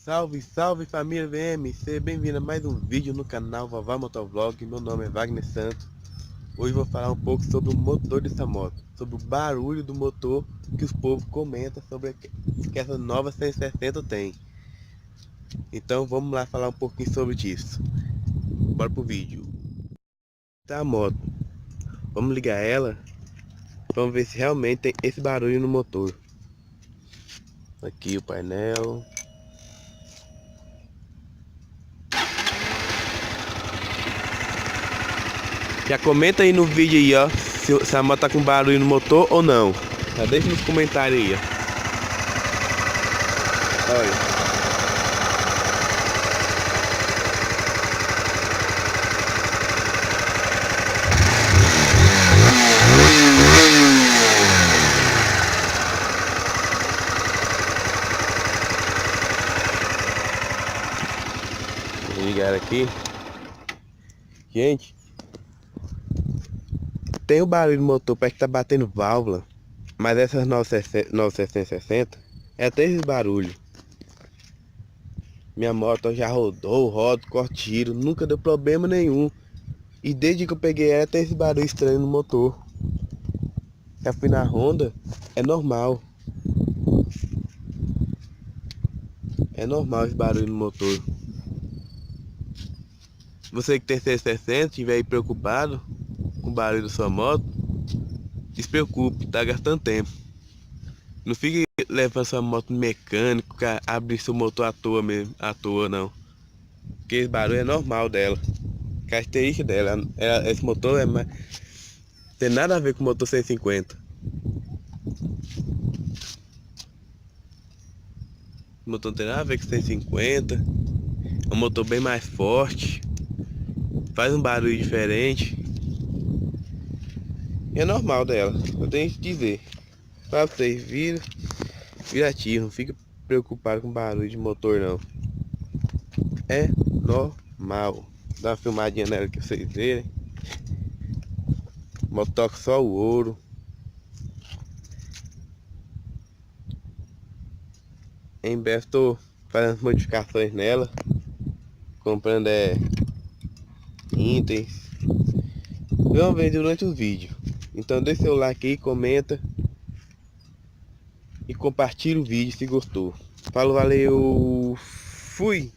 Salve, salve família VM, seja bem-vindo a mais um vídeo no canal Vavá Motovlog. Meu nome é Wagner Santos. Hoje vou falar um pouco sobre o motor dessa moto, sobre o barulho do motor que os povos comentam sobre que essa nova 160 tem. Então vamos lá falar um pouquinho sobre isso. Bora pro vídeo. Tá a moto, vamos ligar ela, vamos ver se realmente tem esse barulho no motor. Aqui o painel. Já comenta aí no vídeo aí, ó, se a moto tá com barulho no motor ou não. Já deixa nos comentários aí, ó. Olha. Vou ligar aqui. Gente, tem o barulho do motor, parece que tá batendo válvula. Mas essas 960 é até esse barulho. Minha moto já rodou, rodo, corto tiro, nunca deu problema nenhum. E desde que eu peguei ela tem esse barulho estranho no motor. Já fui na Honda, é normal. É normal esse barulho no motor. Você que tem 660, estiver aí preocupado com o barulho da sua moto, despreocupe, tá gastando tempo. Não fique levando sua moto no mecânico, abrir seu motor à toa mesmo, à toa não. Porque esse barulho é normal dela, característica dela. Esse motor tem nada a ver com o motor 150. O motor não tem nada a ver com 150. É um motor bem mais forte, faz um barulho diferente. E é normal dela, eu tenho que dizer. Pra vocês virativo, não fica preocupado com barulho de motor não. É normal. Dá uma filmadinha nela que vocês verem. Moto toca só o ouro. Em breve estou fazendo modificações nela, comprando itens. Vamos ver durante o vídeo. Então deixa seu like aí, comenta e compartilha o vídeo se gostou. Falou, valeu, fui!